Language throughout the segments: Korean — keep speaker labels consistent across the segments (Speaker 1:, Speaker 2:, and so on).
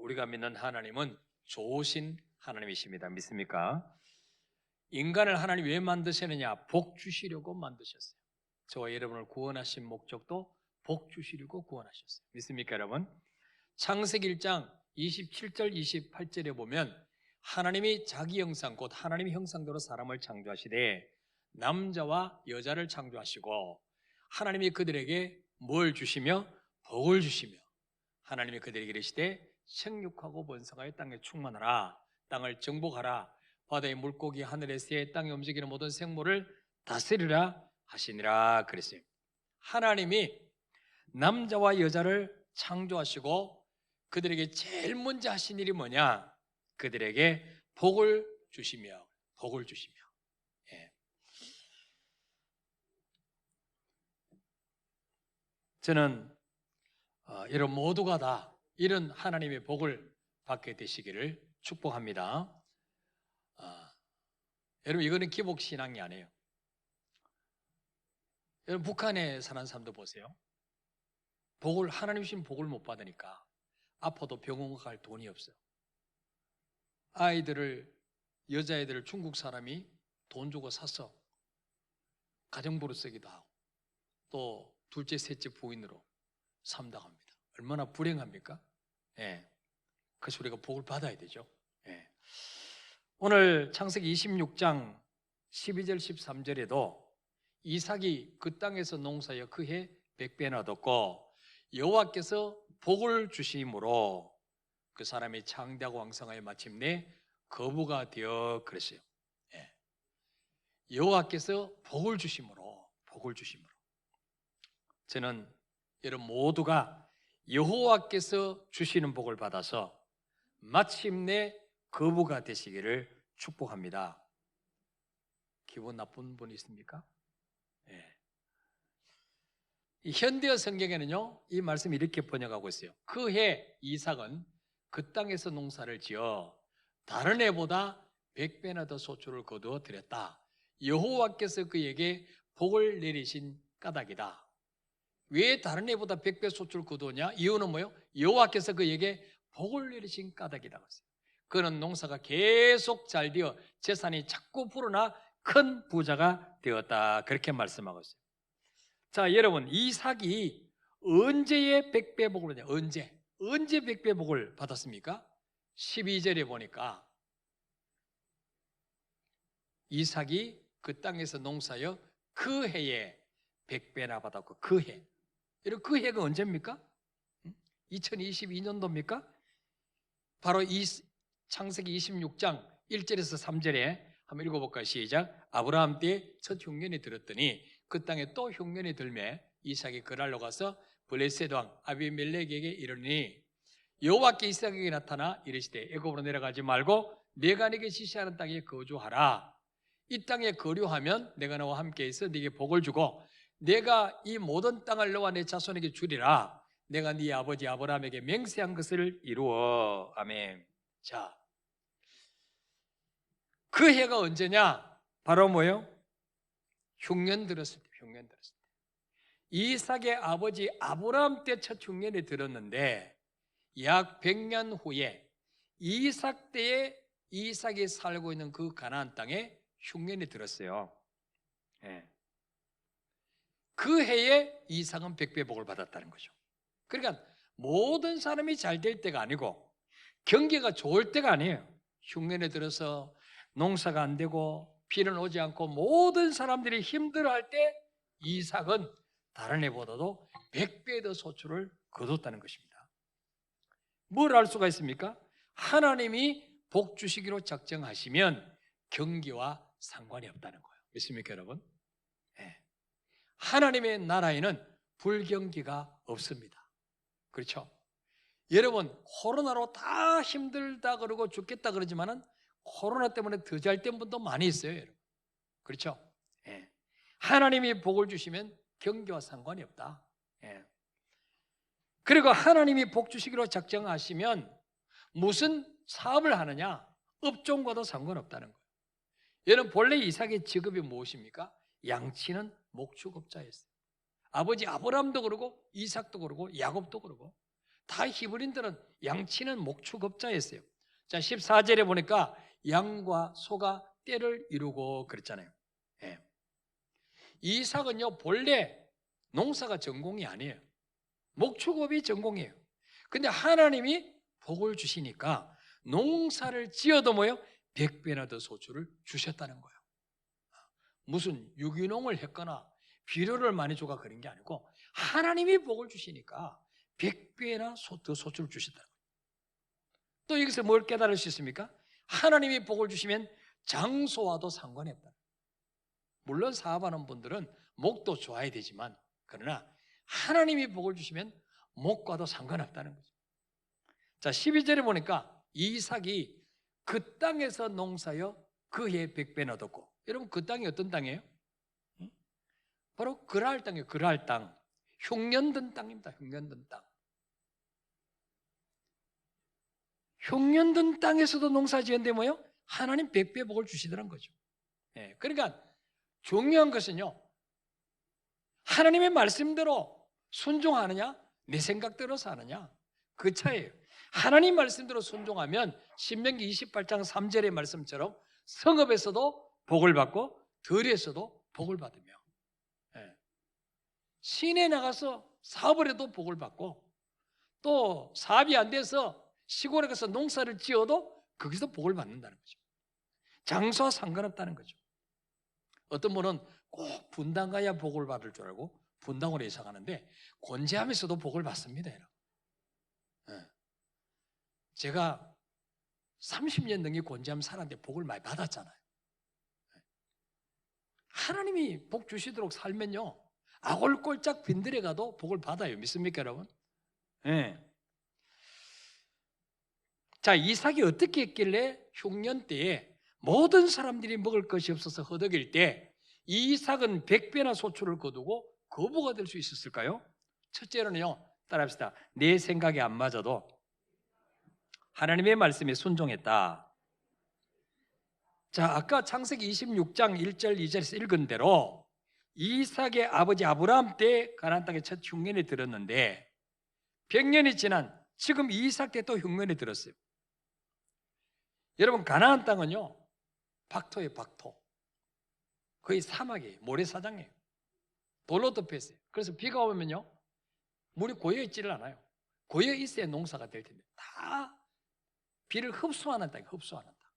Speaker 1: 우리가 믿는 하나님은 좋으신 하나님이십니다. 믿습니까? 인간을 하나님 왜 만드셨느냐? 복 주시려고 만드셨어요. 저와 여러분을 구원하신 목적도 복 주시려고 구원하셨어요. 믿습니까, 여러분? 창세기 1장 27절 28절에 보면 하나님이 자기 형상 곧 하나님의 형상대로 사람을 창조하시되 남자와 여자를 창조하시고 하나님이 그들에게 뭘 주시며 복을 주시며 하나님이 그들에게 이르시되 생육하고 번성하여 땅에 충만하라 땅을 정복하라 바다의 물고기 하늘의 새 땅에 움직이는 모든 생물을 다스리라 하시니라 그랬어요. 하나님이 남자와 여자를 창조하시고 그들에게 제일 먼저 하신 일이 뭐냐? 그들에게 복을 주시며 예. 저는 여러분 모두가 다 이런 하나님의 복을 받게 되시기를 축복합니다. 여러분 이거는 기복신앙이 아니에요. 여러분 북한에 사는 사람도 보세요. 하나님 주신 복을 못 받으니까 아파도 병원 갈 돈이 없어요. 여자애들을 중국 사람이 돈 주고 사서 가정부로 쓰기도 하고 또 둘째, 셋째 부인으로 삼다고 합니다. 얼마나 불행합니까? 예. 그래서 우리가 복을 받아야 되죠. 예. 오늘 창세기 26장 12절 13절에도 이삭이 그 땅에서 농사하여 그 해 100배나 얻었고 여호와께서 복을 주심으로 그 사람이 창대하고 왕성하여 마침내 거부가 되어 그랬어요. 예. 여호와께서 복을 주심으로 저는 여러분 모두가 여호와께서 주시는 복을 받아서 마침내 거부가 되시기를 축복합니다. 기분 나쁜 분 있습니까? 예. 이 현대어 성경에는요 이 말씀이 이렇게 번역하고 있어요. 그 해 이삭은 그 땅에서 농사를 지어 다른 해보다 100배나 더 소출을 거두어 드렸다. 여호와께서 그에게 복을 내리신 까닭이다. 왜 다른 해보다 100배 소출을 거두었냐? 이유는 뭐예요? 여호와께서 그에게 복을 내리신 까닭이라고 했어요. 그는 농사가 계속 잘 되어 재산이 자꾸 불어나 큰 부자가 되었다. 그렇게 말씀하고 있어요. 자, 여러분 이삭이 언제의 100배 복을 받냐? 언제 100배 복을 받았습니까? 12절에 보니까 이삭이 그 땅에서 농사하여 그 해에 100배나 받았고 그 해. 여러분 그 해가 언제입니까? 2022년도입니까? 바로 이 창세기 26장 1절에서 3절에 한번 읽어볼까요? 시작. 아브라함 때 첫 흉년이 들었더니 그 땅에 또 흉년이 들매 이삭이 그랄로 가서 블레셋 왕 아비멜렉에게 이르니 여호와께 이삭에게 나타나 이르시되 애굽으로 내려가지 말고 내가 네게 지시하는 땅에 거주하라. 이 땅에 거류하면 내가 너와 함께 있어 네게 복을 주고 내가 이 모든 땅을 너와 내 자손에게 주리라. 내가 네 아버지 아브라함에게 맹세한 것을 이루어. 아멘. 자, 그 해가 언제냐? 바로 뭐예요? 흉년 들었을 때. 이삭의 아버지 아브라함 때 첫 흉년이 들었는데 약 100년 후에 이삭 때에 이삭이 살고 있는 그 가나안 땅에 흉년이 들었어요. 예. 그 해에 이삭은 100배 복을 받았다는 거죠. 그러니까 모든 사람이 잘 될 때가 아니고 경기가 좋을 때가 아니에요. 흉년에 들어서 농사가 안 되고 비는 오지 않고 모든 사람들이 힘들어할 때 이삭은 다른 해보다도 100배의 더 소출을 거뒀다는 것입니다. 뭘 알 수가 있습니까? 하나님이 복 주시기로 작정하시면 경기와 상관이 없다는 거예요. 믿습니까, 여러분? 네. 하나님의 나라에는 불경기가 없습니다. 그렇죠? 여러분 코로나로 다 힘들다 그러고 죽겠다 그러지만은 코로나 때문에 더 잘 된 분도 많이 있어요, 여러분. 그렇죠? 예. 하나님이 복을 주시면 경기와 상관이 없다. 예. 그리고 하나님이 복 주시기로 작정하시면 무슨 사업을 하느냐? 업종과도 상관없다는 거예요. 여러분 본래 이삭의 직업이 무엇입니까? 양치는 목축업자였어요. 아버지 아브라함도 그러고 이삭도 그러고 야곱도 그러고 다 히브리인들은 양치는 목축업자였어요. 자, 14절에 보니까 양과 소가 떼를 이루고 그랬잖아요. 예. 이삭은요 본래 농사가 전공이 아니에요. 목축업이 전공이에요. 근데 하나님이 복을 주시니까 농사를 지어도 뭐요? 100배나 더 소출을 주셨다는 거예요. 무슨 유기농을 했거나 비료를 많이 줘가 그런 게 아니고 하나님이 복을 주시니까 100배나 더 소출을 주셨다는 거예요. 또 여기서 뭘 깨달을 수 있습니까? 하나님이 복을 주시면 장소와도 상관이 없다. 물론 사업하는 분들은 목도 좋아야 되지만 그러나 하나님이 복을 주시면 목과도 상관없다는 거죠. 자, 12절에 보니까 이삭이 그 땅에서 농사여 그해 100배나 얻었고, 여러분 그 땅이 어떤 땅이에요? 바로 그랄 땅이에요. 그랄 땅. 흉년든 땅입니다. 흉년든 땅. 흉년든 땅에서도 농사 지었는데 뭐요? 하나님 100배 복을 주시더란 거죠. 예, 그러니까 중요한 것은요, 하나님의 말씀대로 순종하느냐, 내 생각대로 사느냐, 그 차이예요. 하나님 말씀대로 순종하면 신명기 28장 3절의 말씀처럼 성읍에서도 복을 받고 들에서도 복을 받으며, 예, 시내에 나가서 사업을 해도 복을 받고, 또 사업이 안 돼서 시골에 가서 농사를 지어도 거기서 복을 받는다는 거죠. 장소와 상관없다는 거죠. 어떤 분은 꼭 분당 가야 복을 받을 줄 알고 분당으로 이사 가는데 곤지암에서도 복을 받습니다. 네. 제가 30년 넘게 곤지암 살았는데 복을 많이 받았잖아요. 하나님이 복 주시도록 살면요, 아골골짝 빈들에 가도 복을 받아요. 믿습니까, 여러분? 네. 자, 이삭이 어떻게 했길래 흉년 때에 모든 사람들이 먹을 것이 없어서 허덕일 때 이삭은 100배나 소출을 거두고 거부가 될 수 있었을까요? 첫째로는요, 따라합시다. 내 생각이 안 맞아도 하나님의 말씀에 순종했다. 자, 아까 창세기 26장 1절 2절에서 읽은 대로 이삭의 아버지 아브라함 때 가나안 땅에 첫 흉년이 들었는데 100년이 지난 지금 이삭 때 또 흉년이 들었어요. 여러분, 가나안 땅은요 박토예요. 박토. 거의 사막이에요. 모래사장이에요. 돌로 덮여 있어요. 그래서 비가 오면요 물이 고여 있지를 않아요. 고여 있어야 농사가 될 텐데 다 비를 흡수하는 땅이에요. 흡수하는 땅.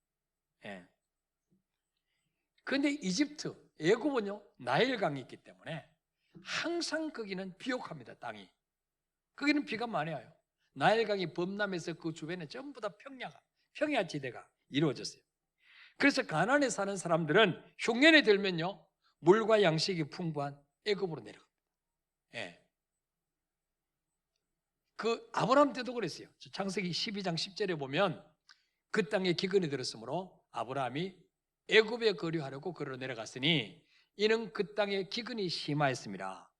Speaker 1: 예. 그런데 이집트, 애굽은요 나일강이 있기 때문에 항상 거기는 비옥합니다. 땅이. 거기는 비가 많이 와요. 나일강이 범람해서 그 주변에 전부 다 평야지대가 이루어졌어요. 그래서 가나안에 사는 사람들은 흉년이 들면요 물과 양식이 풍부한 애굽으로 내려갑니다. 예. 그 아브라함 때도 그랬어요. 창세기 12장 10절에 보면 그 땅에 기근이 들었으므로 아브라함이 애굽에 거류하려고 걸어 내려갔으니 이는 그 땅에 기근이 심하였습니다.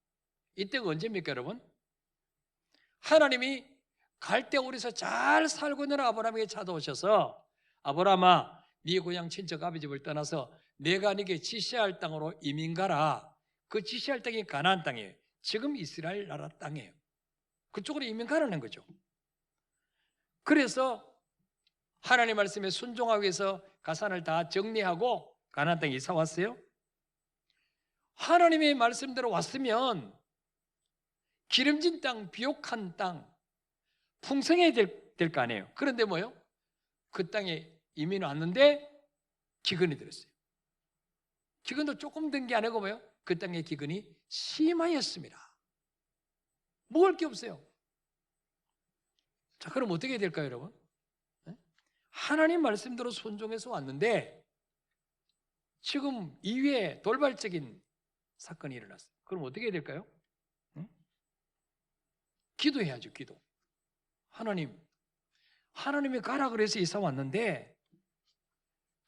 Speaker 1: 이때가 언제입니까, 여러분? 하나님이 갈대우리에서 잘 살고 있는 아브라함에게 찾아오셔서 아브라함아, 네 고향 친척 아비 집을 떠나서 내가 네게 지시할 땅으로 이민 가라. 그 지시할 땅이 가나안 땅이에요. 지금 이스라엘 나라 땅이에요. 그쪽으로 이민 가라는 거죠. 그래서 하나님 말씀에 순종하기 위해서 가산을 다 정리하고 가나안 땅에 이사 왔어요. 하나님의 말씀대로 왔으면 기름진 땅, 비옥한 땅, 풍성해야 될 거 아니에요. 그런데 뭐요? 그 땅에 이민 왔는데 기근이 들었어요. 기근도 조금 든 게 아니고 뭐요? 그 땅의 기근이 심하였습니다. 먹을 게 없어요. 자, 그럼 어떻게 해야 될까요, 여러분? 하나님 말씀대로 순종해서 왔는데 지금 이외에 돌발적인 사건이 일어났어요. 그럼 어떻게 해야 될까요? 기도해야죠. 기도. 하나님이 가라 그래서 이사 왔는데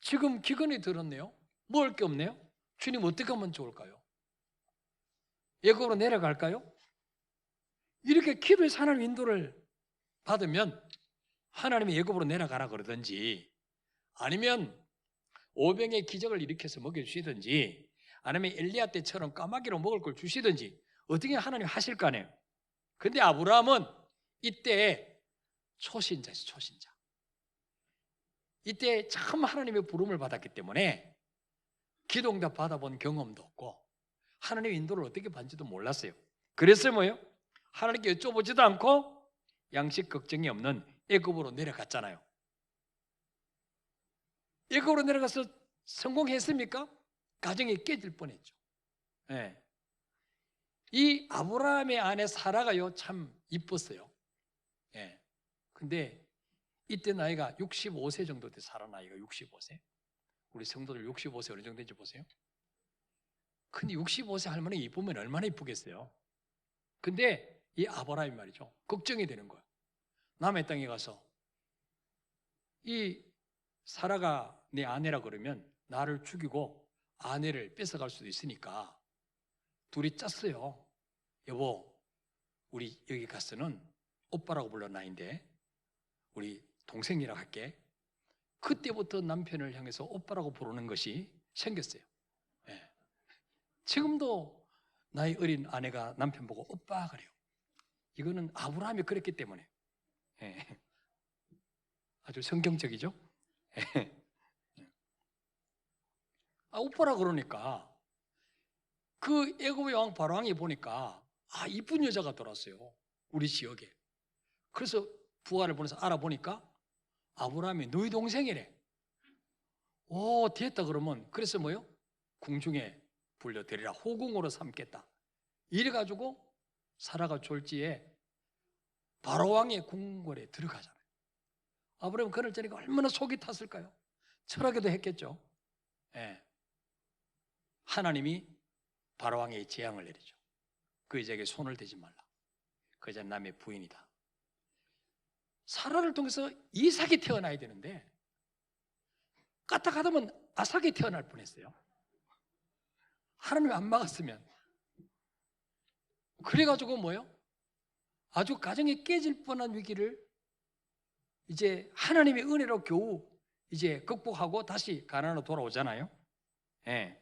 Speaker 1: 지금 기근이 들었네요. 먹을 게 없네요. 주님 어떻게 하면 좋을까요? 애굽으로 내려갈까요? 이렇게 기도해서 하나님 인도를 받으면 하나님이 애굽으로 내려가라 그러든지 아니면 오병의 기적을 일으켜서 먹여주시든지 아니면 엘리야 때처럼 까마귀로 먹을 걸 주시든지 어떻게 하나님 하실 거 아니에요. 근데 아브라함은 이때 초신자였어요. 초신자. 이때 참 하나님의 부름을 받았기 때문에 기도응답 받아본 경험도 없고 하나님의 인도를 어떻게 받는지도 몰랐어요. 그래서 뭐예요? 하나님께 여쭤보지도 않고 양식 걱정이 없는 애굽으로 내려갔잖아요. 애굽으로 내려가서 성공했습니까? 가정이 깨질 뻔했죠. 네. 이 아브라함의 아내 사라가요 참 이뻤어요. 예. 근데 이때 나이가 65세 정도 돼. 사라 나이가 65세. 우리 성도들 65세 어느 정도 된지 보세요. 근데 65세 할머니 이쁘면 얼마나 이쁘겠어요. 근데 이 아브라함이 말이죠, 걱정이 되는 거예요. 남의 땅에 가서 이 사라가 내 아내라 그러면 나를 죽이고 아내를 뺏어갈 수도 있으니까 둘이 짰어요. 여보, 우리 여기 가서는 오빠라고 불러 나인데 우리 동생이라고 할게. 그때부터 남편을 향해서 오빠라고 부르는 것이 생겼어요. 예. 지금도 나이 어린 아내가 남편 보고 오빠 그래요. 이거는 아브라함이 그랬기 때문에. 예. 아주 성경적이죠. 예. 오빠라 그러니까 그 애굽의 왕 바로왕이 보니까 이쁜 여자가 돌았어요. 우리 지역에. 그래서 부하를 보내서 알아보니까 아브라함이 너희 동생이래. 오, 됐다 그러면 그래서 뭐요? 궁중에 불려드리라. 호궁으로 삼겠다. 이래가지고 사라가 졸지에 바로왕의 궁궐에 들어가잖아요. 아브라함 그럴 때니까 얼마나 속이 탔을까요? 철학에도 했겠죠. 예. 하나님이 바로왕의 재앙을 내리죠. 그 여자에게 손을 대지 말라. 그 여자는 남의 부인이다. 사라를 통해서 이삭이 태어나야 되는데 까딱하다면 아삭이 태어날 뻔했어요. 하나님이 안 막았으면. 그래가지고 뭐요? 아주 가정이 깨질 뻔한 위기를 이제 하나님의 은혜로 겨우 이제 극복하고 다시 가나안으로 돌아오잖아요. 예.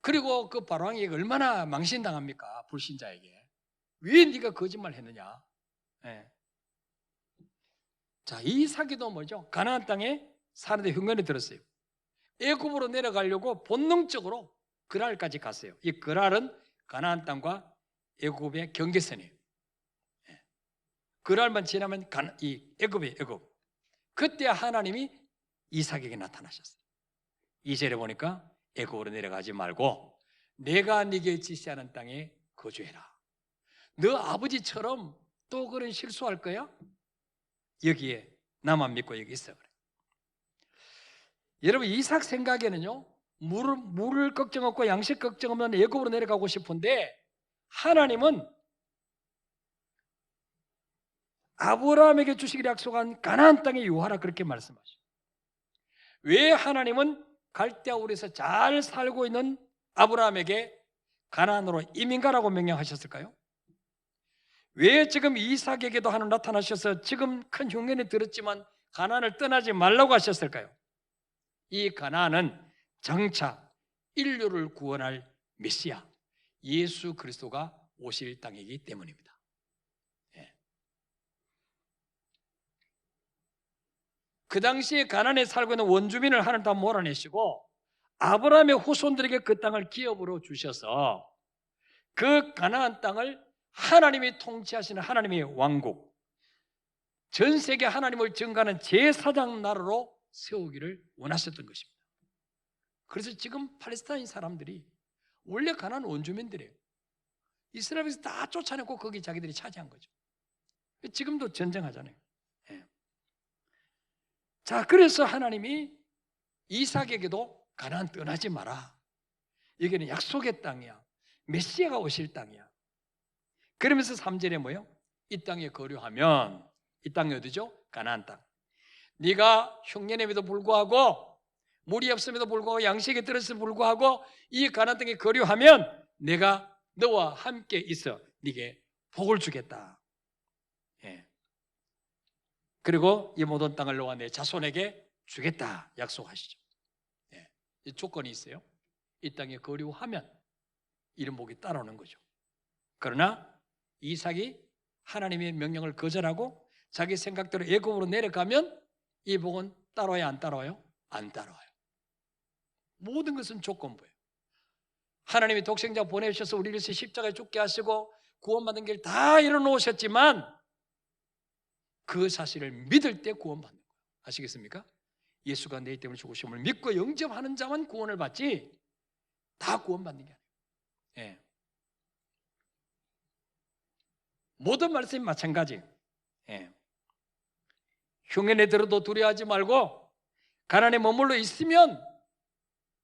Speaker 1: 그리고 그 바로왕에게 얼마나 망신당합니까? 불신자에게. 왜 네가 거짓말 했느냐? 예. 자, 이삭이도 뭐죠? 가나안 땅에 사는데 흉년이 들었어요. 애굽으로 내려가려고 본능적으로 그랄까지 갔어요. 이 그랄은 가나안 땅과 애굽의 경계선이에요. 예. 그랄만 지나면 이 애굽이에요. 애굽. 그때 하나님이 이삭에게 나타나셨어요. 2절에 보니까 애굽으로 내려가지 말고 내가 네게 지시하는 땅에 거주해라. 너 아버지처럼 또 그런 실수할 거야? 여기에 나만 믿고 여기 있어 그래. 여러분 이삭 생각에는요 물을 걱정 없고 양식 걱정 없는 애굽으로 내려가고 싶은데 하나님은 아브라함에게 주시기로 약속한 가나안 땅에 유하라 그렇게 말씀하셔요. 왜 하나님은 갈대아 우르에서 잘 살고 있는 아브라함에게 가나안으로 이민 가라고 명령하셨을까요? 왜 지금 이삭에게도 하나님 나타나셔서 지금 큰 흉년이 들었지만 가나안을 떠나지 말라고 하셨을까요? 이 가나안은 장차 인류를 구원할 메시아 예수 그리스도가 오실 땅이기 때문입니다. 예. 그 당시에 가나안에 살고 있는 원주민을 하나님 다 몰아내시고 아브라함의 후손들에게 그 땅을 기업으로 주셔서 그 가나안 땅을 하나님이 통치하시는 하나님의 왕국, 전 세계 하나님을 증거하는 제사장 나라로 세우기를 원하셨던 것입니다. 그래서 지금 팔레스타인 사람들이 원래 가나안 원주민들이에요. 이스라엘에서 다 쫓아내고 거기 자기들이 차지한 거죠. 지금도 전쟁하잖아요. 예. 자, 그래서 하나님이 이삭에게도 가나안 떠나지 마라. 여기는 약속의 땅이야. 메시아가 오실 땅이야. 그러면서 3절에 뭐요? 이 땅에 거류하면 이 땅이 어디죠? 가나안 땅. 네가 흉년임에도 불구하고 물이 없음에도 불구하고 양식이 들었음에도 불구하고 이 가나안 땅에 거류하면 내가 너와 함께 있어 네게 복을 주겠다. 예. 그리고 이 모든 땅을 너와 내 자손에게 주겠다 약속하시죠. 예. 이 조건이 있어요. 이 땅에 거류하면 이런 복이 따라오는 거죠. 그러나 이삭이 하나님의 명령을 거절하고 자기 생각대로 애굽으로 내려가면 이 복은 따라와요, 안 따라와요? 안 따라와요. 모든 것은 조건부예요. 하나님이 독생자 보내주셔서 우리를 위해서 십자가에 죽게 하시고 구원받은 길 다 이뤄놓으셨지만 그 사실을 믿을 때 구원받는 거예요. 아시겠습니까? 예수가 내 때문에 죽으심을 믿고 영접하는 자만 구원을 받지 다 구원받는 게 아니에요. 예. 모든 말씀이 마찬가지. 예. 흉년에 들어도 두려워하지 말고 가난에 머물러 있으면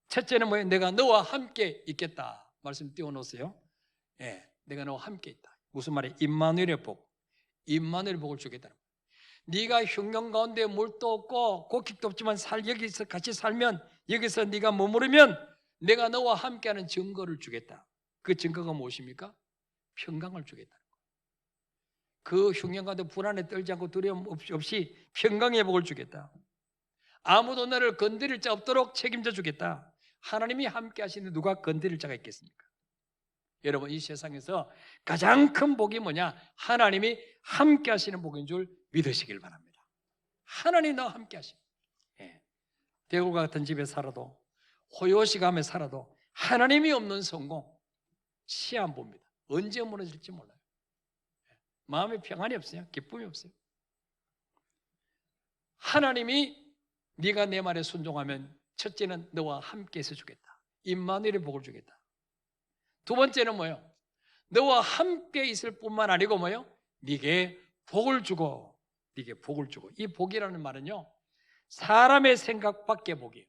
Speaker 1: 첫째는 뭐예요? 내가 너와 함께 있겠다. 말씀 띄워놓으세요. 예, 내가 너와 함께 있다. 무슨 말이에요? 임마누엘의 복. 임마누엘의 복을 주겠다는 거예요. 네가 흉년 가운데 물도 없고 곡식도 없지만 여기서 같이 살면 여기서 네가 머무르면 내가 너와 함께하는 증거를 주겠다. 그 증거가 무엇입니까? 평강을 주겠다. 그 흉년 가운데 불안에 떨지 않고 두려움 없이 평강의 복을 주겠다. 아무도 너를 건드릴 자 없도록 책임져 주겠다. 하나님이 함께 하시는데 누가 건드릴 자가 있겠습니까? 여러분, 이 세상에서 가장 큰 복이 뭐냐? 하나님이 함께 하시는 복인 줄 믿으시길 바랍니다. 하나님 나와 함께 하십니다. 예. 대구가 같은 집에 살아도 호요시감에 살아도 하나님이 없는 성공 시험 봅니다. 언제 무너질지 몰라요. 마음에 평안이 없어요. 기쁨이 없어요. 하나님이 네가 내 말에 순종하면 첫째는 너와 함께 해서 주겠다. 임마누엘의 복을 주겠다. 두 번째는 뭐예요? 너와 함께 있을 뿐만 아니고 뭐예요? 네게 복을 주고 네게 복을 주고. 이 복이라는 말은요, 사람의 생각 밖의 복이에요.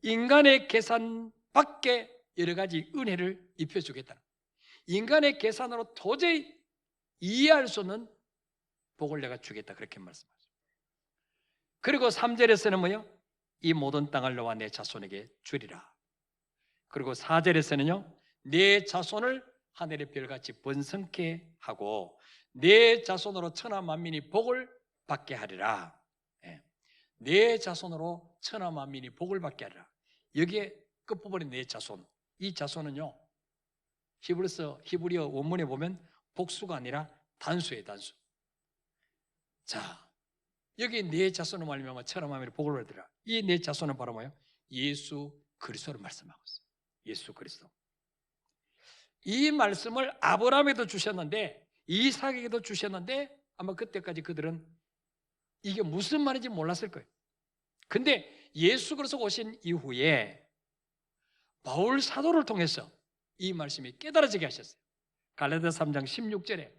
Speaker 1: 인간의 계산 밖에 여러 가지 은혜를 입혀주겠다. 인간의 계산으로 도저히 이해할 수 없는 복을 내가 주겠다. 그렇게 말씀하죠. 그리고 3절에서는 뭐예요? 이 모든 땅을 너와 내 자손에게 주리라. 그리고 4절에서는요, 내 자손을 하늘의 별같이 번성케 하고 내 자손으로 천하 만민이 복을 받게 하리라. 내 자손으로 천하 만민이 복을 받게 하리라. 여기에 끝부분에 내 자손. 이 자손은요, 히브리어 원문에 보면 복수가 아니라 단수예요, 단수. 자, 여기 내 자손을 말미암아 천하 만민이 복을 받으리라. 이 내 자손은 바로 뭐예요? 예수 그리스도를 말씀하고 있어요. 예수 그리스도. 이 말씀을 아브라함에도 주셨는데 이삭에게도 주셨는데 아마 그때까지 그들은 이게 무슨 말인지 몰랐을 거예요. 근데 예수 그리스도 오신 이후에 바울 사도를 통해서 이 말씀이 깨달아지게 하셨어요. 갈라디아 3장 16절에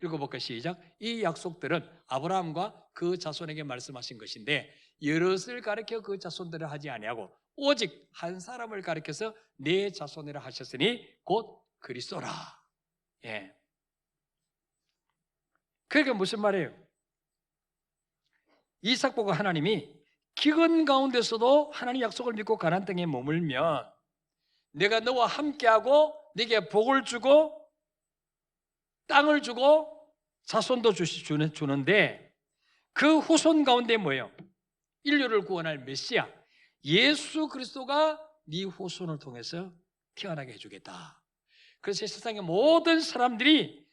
Speaker 1: 읽어볼까요? 시작. 이 약속들은 아브라함과 그 자손에게 말씀하신 것인데 여럿을 가리켜 그 자손들을 하지 아니하고 오직 한 사람을 가리켜서 네 자손이라 하셨으니 곧 그리스도라. 예. 그러니까 무슨 말이에요? 이삭 보고 하나님이 기근 가운데서도 하나님 약속을 믿고 가나안 땅에 머물면 내가 너와 함께하고 네게 복을 주고 땅을 주고 자손도 주는데 그 후손 가운데 뭐예요? 인류를 구원할 메시아 예수 그리스도가 네 후손을 통해서 태어나게 해주겠다. 그래서 세상의 모든 사람들이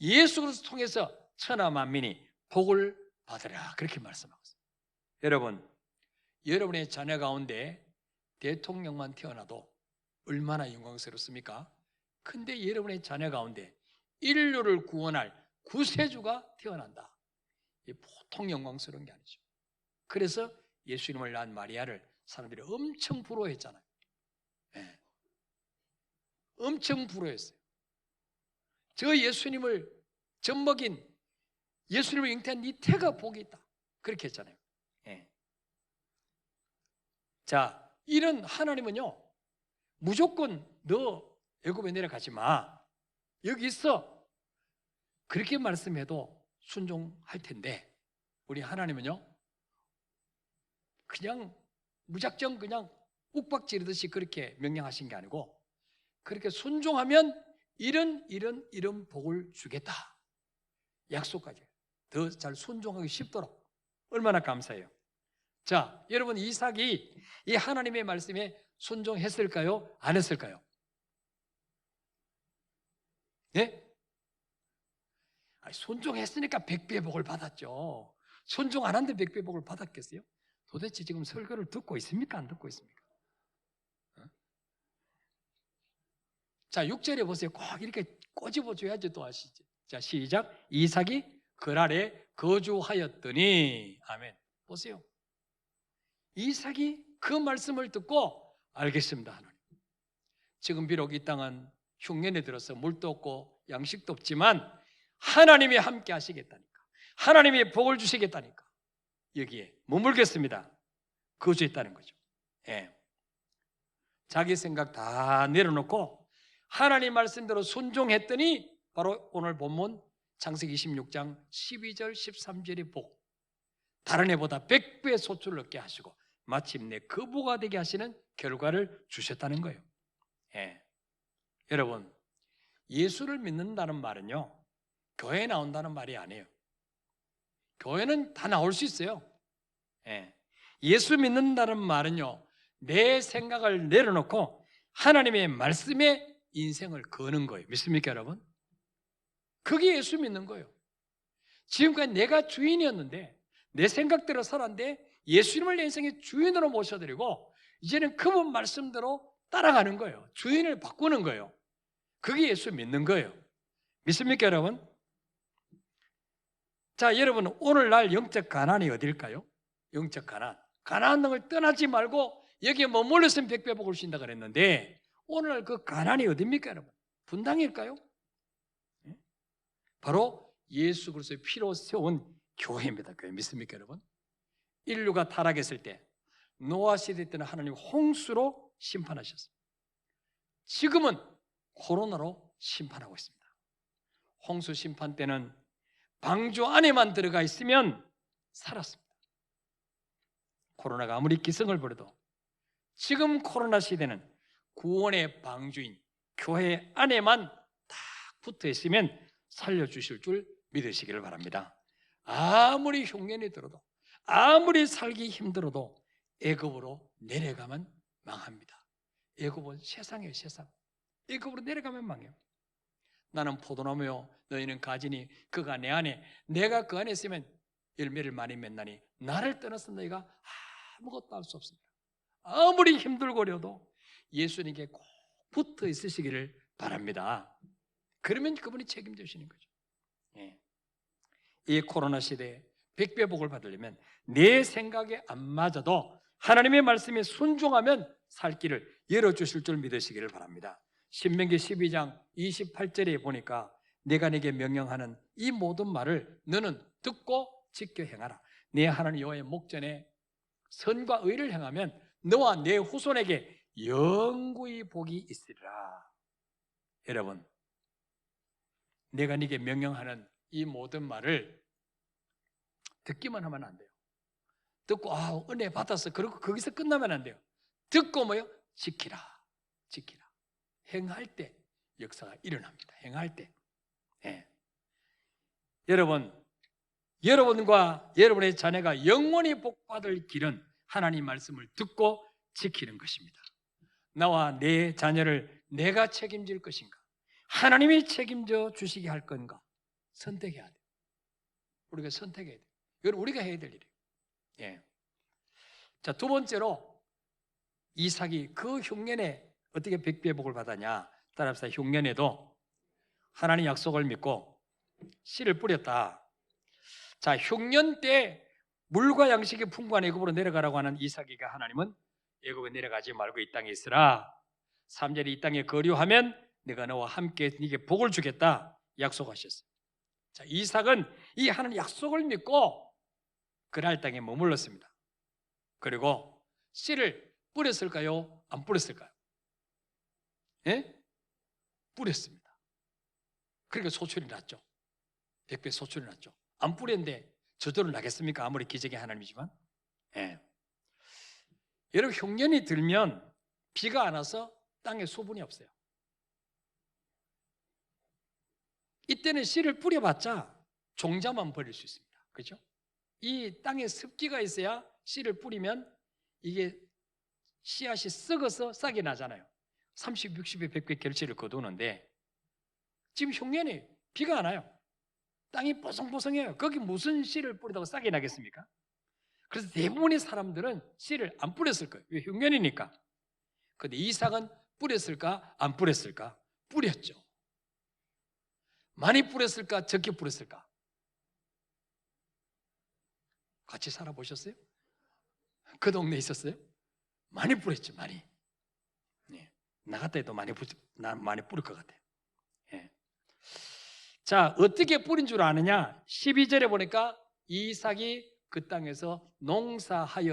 Speaker 1: 예수 그리스도 통해서 천하 만민이 복을 받으라. 그렇게 말씀하고 있습니다. 여러분, 여러분의 자녀 가운데 대통령만 태어나도 얼마나 영광스럽습니까? 근데 여러분의 자녀 가운데 인류를 구원할 구세주가 태어난다. 이 보통 영광스러운 게 아니죠. 그래서 예수님을 낳은 마리아를 사람들이 엄청 부러워했잖아요. 네. 엄청 부러워했어요. 저 예수님을 젖먹인 예수님을 잉태한 네 태가 복이 있다. 그렇게 했잖아요. 네. 자, 이런 하나님은요, 무조건 너 애굽에 내려가지 마. 여기 있어. 그렇게 말씀해도 순종할 텐데 우리 하나님은요, 그냥 무작정 그냥 욱박지르듯이 그렇게 명령하신 게 아니고 그렇게 순종하면 이런 복을 주겠다. 약속까지. 더 잘 순종하기 쉽도록. 얼마나 감사해요. 자, 여러분 이삭이 이 하나님의 말씀에 순종했을까요? 안 했을까요? 예? 순종했으니까 100배의 복을 받았죠. 순종 안 한데 100배의 복을 받았겠어요? 도대체 지금 설교를 듣고 있습니까? 안 듣고 있습니까? 자, 6절에 보세요. 꼭 이렇게 꼬집어줘야지 또 아시죠? 자, 시작. 이삭이 그랄에 거주하였더니, 아멘. 보세요. 이삭이 그 말씀을 듣고, 알겠습니다, 하나님. 지금 비록 이 땅은 흉년에 들어서 물도 없고 양식도 없지만 하나님이 함께 하시겠다니까, 하나님이 복을 주시겠다니까 여기에 머물겠습니다. 거주했다는 거죠. 예. 자기 생각 다 내려놓고 하나님 말씀대로 순종했더니 바로 오늘 본문 창세기 26장 12절 13절의 복, 다른 해보다 100배 소출을 얻게 하시고 마침내 그 부가 되게 하시는 결과를 주셨다는 거예요. 예. 여러분, 예수를 믿는다는 말은요, 교회에 나온다는 말이 아니에요. 교회는 다 나올 수 있어요. 예. 예수 믿는다는 말은요, 내 생각을 내려놓고 하나님의 말씀에 인생을 거는 거예요. 믿습니까, 여러분? 그게 예수 믿는 거예요. 지금까지 내가 주인이었는데 내 생각대로 살았는데 예수님을 내 인생의 주인으로 모셔드리고 이제는 그분 말씀대로 따라가는 거예요. 주인을 바꾸는 거예요. 그게 예수 믿는 거예요. 믿습니까, 여러분? 자, 여러분, 오늘날 영적 가난이 어딜까요? 영적 가난. 가난한 등을 떠나지 말고 여기에 머물렀으면 100배 복을 주신다 그랬는데 오늘날 그 가난이 어딥니까, 여러분? 분당일까요? 바로 예수 그리스도의 피로 세운 교회입니다. 교회. 믿습니까, 여러분? 인류가 타락했을 때 노아 시대 때는 하나님 홍수로 심판하셨어요. 지금은 코로나로 심판하고 있습니다. 홍수 심판 때는 방주 안에만 들어가 있으면 살았습니다. 코로나가 아무리 기승을 부려도 지금 코로나 시대는 구원의 방주인 교회 안에만 딱 붙어 있으면 살려주실 줄 믿으시기를 바랍니다. 아무리 흉년이 들어도 아무리 살기 힘들어도 애굽으로 내려가면 망합니다. 애굽은 세상이에요. 세상. 애굽으로 내려가면 망해요. 나는 포도나무요 너희는 가지니 그가 내 안에 내가 그 안에 있으면 열매를 많이 맺나니 나를 떠나서 너희가 아무것도 할 수 없습니다. 아무리 힘들고려도 예수님께 꼭 붙어 있으시기를 바랍니다. 그러면 그분이 책임지시는 거죠. 예. 이 코로나 시대에 100배 복을 받으려면 내 생각에 안 맞아도 하나님의 말씀에 순종하면 살 길을 열어주실 줄 믿으시기를 바랍니다. 신명기 12장 28절에 보니까 내가 네게 명령하는 이 모든 말을 너는 듣고 지켜 행하라. 내 하나님 여호와의 목전에 선과 의를 행하면 너와 내 후손에게 영구히 복이 있으리라. 여러분, 내가 네게 명령하는 이 모든 말을 듣기만 하면 안 돼요. 듣고 은혜 받았어. 그리고 거기서 끝나면 안 돼요. 듣고 뭐요? 지키라. 지키라. 행할 때 역사가 일어납니다. 행할 때. 예. 여러분, 여러분과 여러분의 자녀가 영원히 복받을 길은 하나님 말씀을 듣고 지키는 것입니다. 나와 내 자녀를 내가 책임질 것인가? 하나님이 책임져 주시게 할 건가? 선택해야 돼요. 우리가 선택해야 돼요. 이건 우리가 해야 될 일이에요. 예. 자, 두 번째로 이삭이 그 흉년에 어떻게 100배의 복을 받았냐? 따라합시다. 흉년에도 하나님 약속을 믿고 씨를 뿌렸다. 자, 흉년 때 물과 양식이 풍부한 애굽으로 내려가라고 하는 이삭에게 하나님은 애굽에 내려가지 말고 이 땅에 있으라. 3절에 이 땅에 거류하면 내가 너와 함께 네게 복을 주겠다 약속하셨어요. 자, 이삭은 이 하나님 약속을 믿고 그랄 땅에 머물렀습니다. 그리고 씨를 뿌렸을까요? 안 뿌렸을까요? 예? 뿌렸습니다. 그러니까 소출이 났죠. 100배 소출이 났죠. 안 뿌렸는데 저절로 나겠습니까? 아무리 기적의 하나님이지만. 예. 여러분, 흉년이 들면 비가 안 와서 땅에 수분이 없어요. 이때는 씨를 뿌려봤자 종자만 버릴 수 있습니다. 그렇죠? 이 땅에 습기가 있어야 씨를 뿌리면 이게 씨앗이 썩어서 싹이 나잖아요. 30, 60의 100배 결실을 거두는데 지금 흉년에 비가 안 와요. 땅이 뽀송뽀송해요. 거기 무슨 씨를 뿌리다고 싹이 나겠습니까? 그래서 대부분의 사람들은 씨를 안 뿌렸을 거예요. 왜? 흉년이니까. 근데 이삭은 뿌렸을까? 안 뿌렸을까? 뿌렸죠. 많이 뿌렸을까? 적게 뿌렸을까? 같이 살아보셨어요? 그 동네에 있었어요? 많이 뿌렸죠, 많이. 예. 나갔다 해도 많이 뿌릴 것 같아요. 예. 자, 어떻게 뿌린 줄 아느냐? 12절에 보니까 이삭이 그 땅에서 농사해.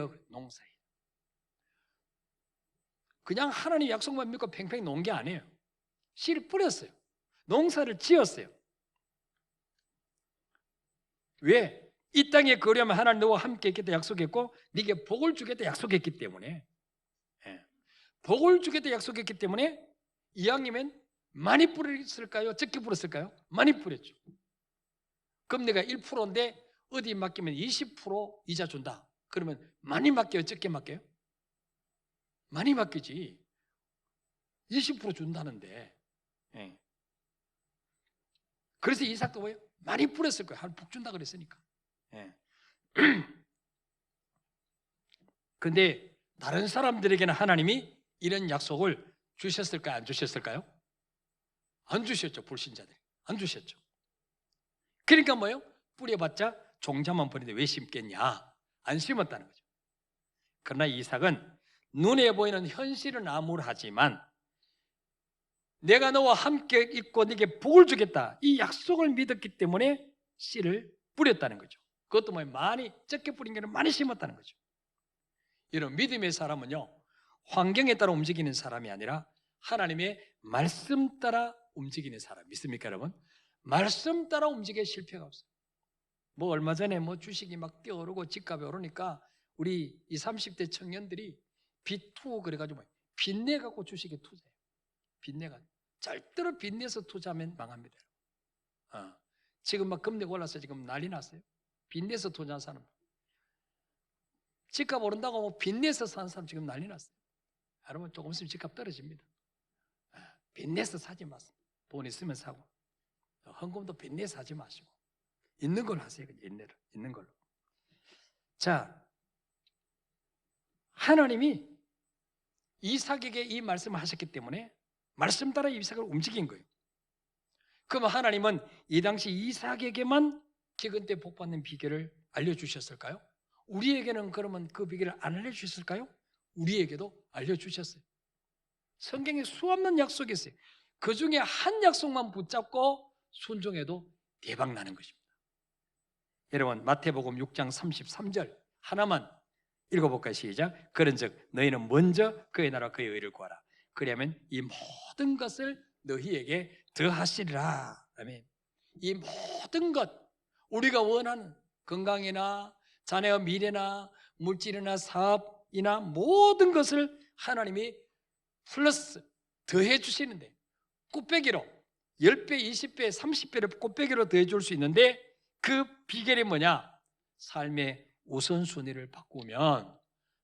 Speaker 1: 그냥 하나님 약속만 믿고 팽팽 놓은 게 아니에요. 씨를 뿌렸어요. 농사를 지었어요. 왜? 이 땅에 거류하면 하나님 너와 함께 있겠다 약속했고 네게 복을 주겠다 약속했기 때문에, 예. 복을 주겠다 약속했기 때문에 이왕이면 많이 뿌렸을까요? 적게 뿌렸을까요? 많이 뿌렸죠. 그럼 내가 1%인데 어디 맡기면 20% 이자 준다. 그러면 많이 맡겨요? 적게 맡겨요? 많이 맡기지. 20% 준다는데. 예. 그래서 이삭도 뭐예요? 많이 뿌렸을 거예요. 한 복 준다 그랬으니까. 예. 근데 다른 사람들에게는 하나님이 이런 약속을 주셨을까요? 안 주셨을까요? 안 주셨죠. 불신자들. 안 주셨죠. 그러니까 뭐예요? 뿌려봤자 종자만 버리는데 왜 심겠냐? 안 심었다는 거죠. 그러나 이삭은 눈에 보이는 현실은 암울하지만 내가 너와 함께 있고 네게 복을 주겠다. 이 약속을 믿었기 때문에 씨를 뿌렸다는 거죠. 그것도 뭐 많이 적게 뿌린 게 아니라 많이 심었다는 거죠. 이런 믿음의 사람은요, 환경에 따라 움직이는 사람이 아니라 하나님의 말씀 따라 움직이는 사람. 믿습니까, 여러분? 말씀 따라 움직여 실패가 없어요. 뭐 얼마 전에 뭐 주식이 막 뛰어오르고 집값이 오르니까 우리 20, 30대 청년들이 빚투 그래가지고 빚내 갖고 주식에 투자해요. 빚내가 절대로 빚내서 투자하면 망합니다. 지금 막 금리가 올라서 지금 난리 났어요. 빚내서 투자한 사람, 집값 오른다고 뭐 빚내서 사는 사람 지금 난리 났어요. 여러분 조금 있으면 집값 떨어집니다. 빚내서 사지 마세요. 돈 있으면 사고, 헌금도 빚내서 하지 마시고 있는 걸 하세요. 있는 걸로. 자, 하나님이 이삭에게 이 말씀을 하셨기 때문에 말씀 따라 이삭을 움직인 거예요. 그럼 하나님은 이 당시 이삭에게만 기근 때 복받는 비결을 알려주셨을까요? 우리에게는 그러면 그 비결을 안 알려주셨을까요? 우리에게도 알려주셨어요. 성경에 수없는 약속이 있어요. 그 중에 한 약속만 붙잡고 순종해도 대박 나는 것입니다. 여러분 마태복음 6장 33절 하나만 읽어볼까요? 시작. 그런즉 너희는 먼저 그의 나라 그의 의를 구하라. 그러면 이 모든 것을 너희에게 더하시리라. 아멘. 이 모든 것, 우리가 원하는 건강이나 자녀의 미래나 물질이나 사업이나 모든 것을 하나님이 플러스 더해 주시는데 곱빼기로 10배, 20배, 30배를 곱빼기로 더해 줄 수 있는데 그 비결이 뭐냐? 삶의 우선순위를 바꾸면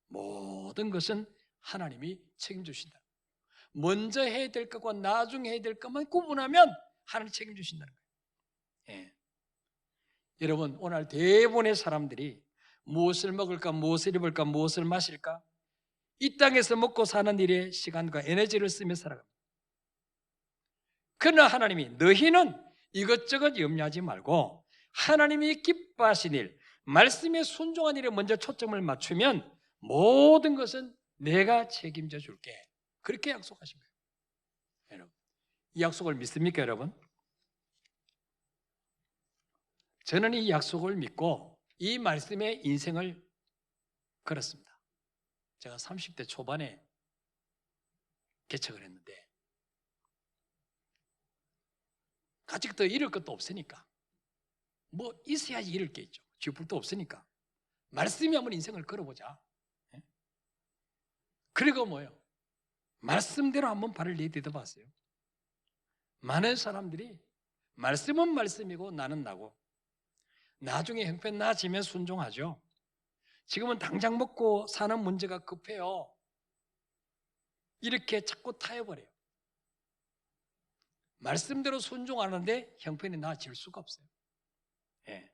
Speaker 1: 모든 것은 하나님이 책임주신다. 먼저 해야 될 것과 나중에 해야 될 것만 구분하면 하나님이 책임주신다는 거예요. 예. 여러분 오늘 대부분의 사람들이 무엇을 먹을까, 무엇을 입을까, 무엇을 마실까 이 땅에서 먹고 사는 일에 시간과 에너지를 쓰며 살아갑니다. 그러나 하나님이 너희는 이것저것 염려하지 말고 하나님이 기뻐하신 일, 말씀에 순종한 일에 먼저 초점을 맞추면 모든 것은 내가 책임져 줄게. 그렇게 약속하신 거예요. 여러분, 이 약속을 믿습니까, 여러분? 저는 이 약속을 믿고 이 말씀에 인생을 걸었습니다. 제가 30대 초반에 개척을 했는데 아직 더 잃을 것도 없으니까 뭐 있어야지 잃을 게 있죠. 쥐뿔도 없으니까 말씀이 한번 인생을 걸어보자. 그리고 뭐예요? 말씀대로 한번 발을 내딛어 봤어요. 많은 사람들이 말씀은 말씀이고 나는 나고 나중에 형편 나아지면 순종하죠. 지금은 당장 먹고 사는 문제가 급해요. 이렇게 자꾸 타협을 해요. 말씀대로 순종하는데 형편이 나아질 수가 없어요. 예.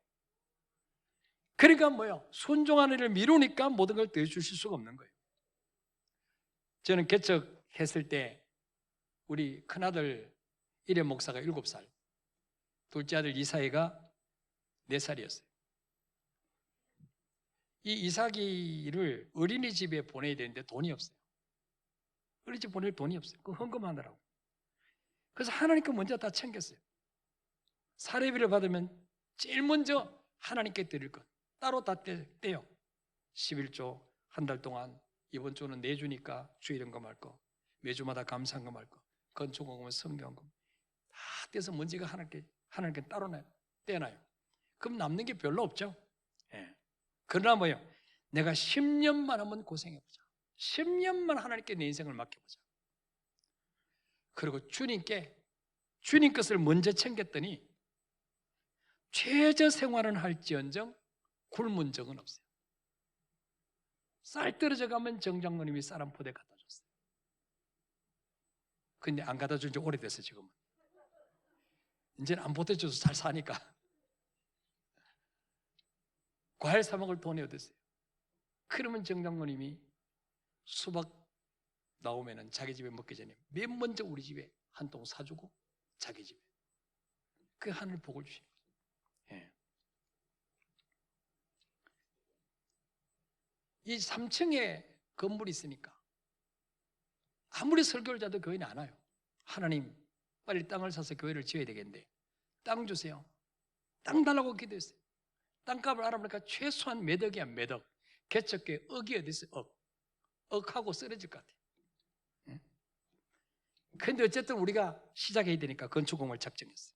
Speaker 1: 그러니까 뭐요? 순종하는 일을 미루니까 모든 걸 더해주실 수가 없는 거예요. 저는 개척했을 때 우리 큰아들 이래 목사가 7살, 둘째 아들 이사이가 4살이었어요. 이 이삭이를 어린이집에 보내야 되는데 돈이 없어요. 어린이집 보낼 돈이 없어요. 그 헌금하느라고. 그래서 하나님께 먼저 다 챙겼어요. 사례비를 받으면 제일 먼저 하나님께 드릴 것 따로 다 떼요. 11조 한 달 동안 이번 주는 내주니까 주일연금 할 거, 매주마다 감사한금 할 거, 건축원금, 성경금 다 떼서 먼저가 하나님께 따로 떼놔요. 그럼 남는 게 별로 없죠. 예. 그러나 뭐요? 내가 10년만 한번 고생해보자. 10년만 하나님께 내 인생을 맡겨보자. 그리고 주님 것을 먼저 챙겼더니 최저 생활은 할지언정 굶은 적은 없어요. 쌀 떨어져 가면 정장모님이 쌀 한 포대 갖다 줬어요. 근데 안 갖다 준 지 오래됐어요, 지금은. 이제는 안 보태줘서 잘 사니까. 과일 사 먹을 돈이 어딨어요? 그러면 정장모님이 수박 나오면은 자기 집에 먹기 전에 맨 먼저 우리 집에 한 통 사주고 자기 집에 그 하늘 복을 주시는 거죠. 예. 이 3층에 건물이 있으니까 아무리 설교를 자도 교회는 안 와요. 하나님 빨리 땅을 사서 교회를 지어야 되겠는데 땅 주세요. 땅 달라고 기도했어요. 땅값을 알아보니까 최소한 몇 억이야, 몇 억. 개척교회 억이 어디 있어요? 억. 억하고 쓰러질 것 같아요. 그런데 어쨌든 우리가 시작해야 되니까 건축공을 작정했어요.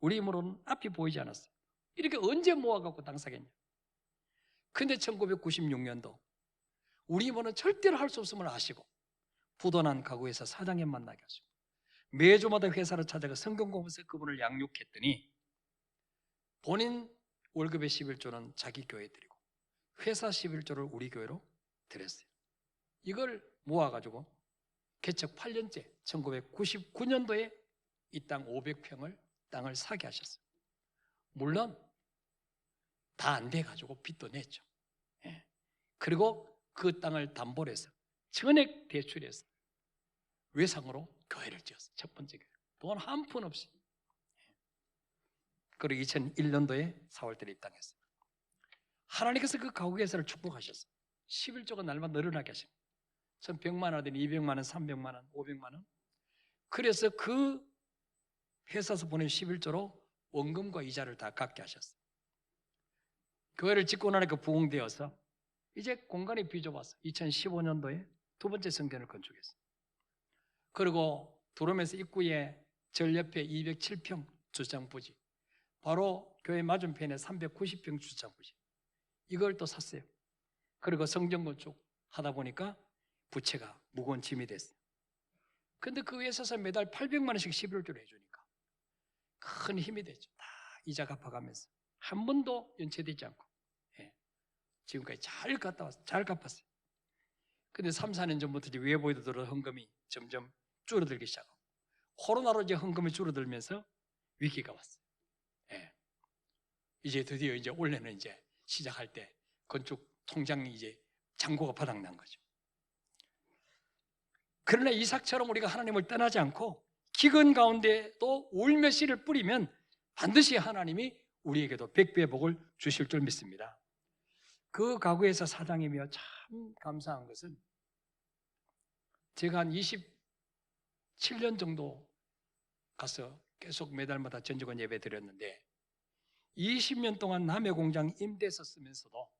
Speaker 1: 우리 힘으로는 앞이 보이지 않았어요. 이렇게 언제 모아갖고 땅 사겠냐. 근데 1996년도 우리 힘으로는 절대로 할 수 없음을 아시고 부도난 가구에서 사장님 만나게 하시고 매주마다 회사를 찾아가 성경 공부에서 그분을 양육했더니 본인 월급의 11조는 자기 교회에 드리고 회사 11조를 우리 교회로 드렸어요. 이걸 모아가지고 개척 8년째 1999년도에 이 땅 500평을 땅을 사게 하셨어요. 물론 다 안 돼가지고 빚도 냈죠. 예. 그리고 그 땅을 담보로 해서 전액 대출해서 외상으로 교회를 지었어요. 첫 번째 교회. 돈 한 푼 없이. 그리고 2001년도에 4월달에 입당했어요. 하나님께서 그 가구 개설을 축복하셨어요. 11조가 날마다 늘어나게 하십니다. 전 100만 원 하더니 200만 원, 300만 원, 500만 원. 그래서 그 회사에서 보낸 11조로 원금과 이자를 다 갚게 하셨어요. 교회를 짓고 나니까 부흥되어서 이제 공간이 비좁아서 2015년도에 두 번째 성전을 건축했어요. 그리고 들어오면서 입구에 절 옆에 207평 주차장 부지, 바로 교회 맞은편에 390평 주차장 부지, 이걸 또 샀어요. 그리고 성전 건축 하다 보니까 부채가 무거운 짐이 됐어요. 근데 그 회사에서 매달 800만 원씩 11조를 해주니까 큰 힘이 됐죠. 다 이자 갚아가면서 한 번도 연체되지 않고, 예. 지금까지 잘 갔다 왔어요. 잘 갚았어요. 근데 3, 4년 전부터 이제 외부에도 들어 헌금이 점점 줄어들기 시작하고 코로나로 이제 헌금이 줄어들면서 위기가 왔어요. 예. 이제 드디어 이제 올해는 이제 시작할 때 건축 통장이 이제 잔고가 바닥난 거죠. 그러나 이삭처럼 우리가 하나님을 떠나지 않고 기근 가운데도 울며 씨를 뿌리면 반드시 하나님이 우리에게도 100배의 복을 주실 줄 믿습니다. 그 가구에서 사장이며 참 감사한 것은 제가 한 27년 정도 가서 계속 매달마다 전직원 예배 드렸는데 20년 동안 남의 공장 임대해서 쓰면서도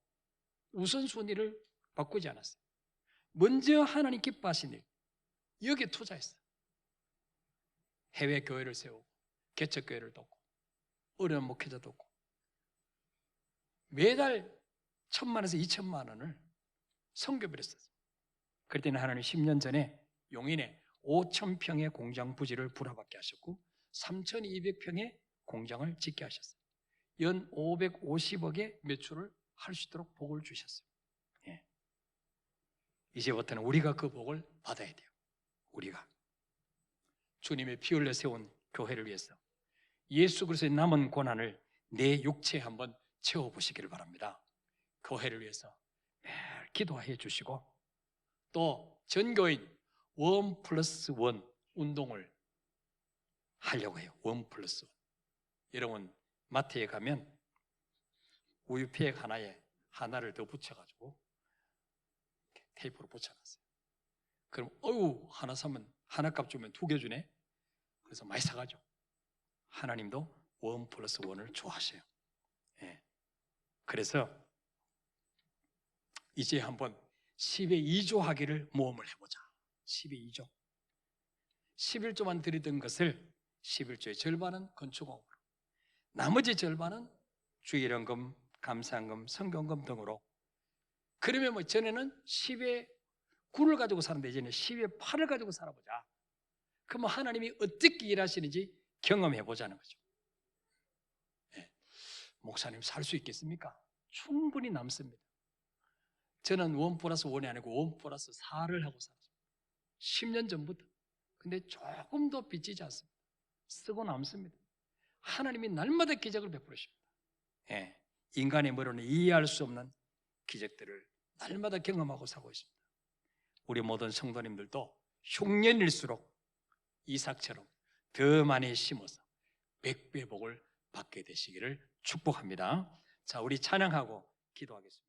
Speaker 1: 우선순위를 바꾸지 않았어요. 먼저 하나님 기뻐하신 일, 여기에 투자했어요. 해외 교회를 세우고 개척교회를 돕고 어려운 목회자 돕고 매달 1,000만원에서 2,000만 원을 선교비를 썼어요. 그랬더니 하나님 10년 전에 용인에 5,000평의 공장 부지를 불화받게 하셨고 3,200평의 공장을 짓게 하셨어요. 연 550억의 매출을 할 수 있도록 복을 주셨어요. 예. 이제부터는 우리가 그 복을 받아야 돼요. 우리가 주님의 피 흘려 세운 교회를 위해서 예수 그리스도의 남은 고난을 내 육체에 한번 채워보시기를 바랍니다. 교회를 위해서 매일 기도해 주시고 또 전교인 1+1 운동을 하려고 해요. 1+1. 여러분 마트에 가면 우유팩 하나에 하나를 더 붙여가지고 테이프로 붙여놨어요. 그럼 하나 사면 하나 값 주면 2개 주네. 그래서 많이 사가죠. 하나님도 1+1을 좋아하셔요. 예. 그래서 이제 한번 10의 2조 하기를 모험을 해보자. 10의 2조. 11조만 드리던 것을 11조의 절반은 건축원으로, 나머지 절반은 주일연금, 감사연금, 성경금 등으로. 그러면 뭐 전에는 10의 9를 가지고 사는데 이제는 10의 8을 가지고 살아보자. 그러면 하나님이 어떻게 일하시는지 경험해 보자는 거죠. 네. 목사님 살 수 있겠습니까? 충분히 남습니다. 저는 1+1이 아니고 1+4를 하고 살았어요. 10년 전부터. 근데 조금도 빚지지 않습니다. 쓰고 남습니다. 하나님이 날마다 기적을 베풀으십니다. 예, 인간의 머리로는 이해할 수 없는 기적들을 날마다 경험하고 살고 있습니다. 우리 모든 성도님들도 흉년일수록 이삭처럼 더 많이 심어서 100배 복을 받게 되시기를 축복합니다. 자, 우리 찬양하고 기도하겠습니다.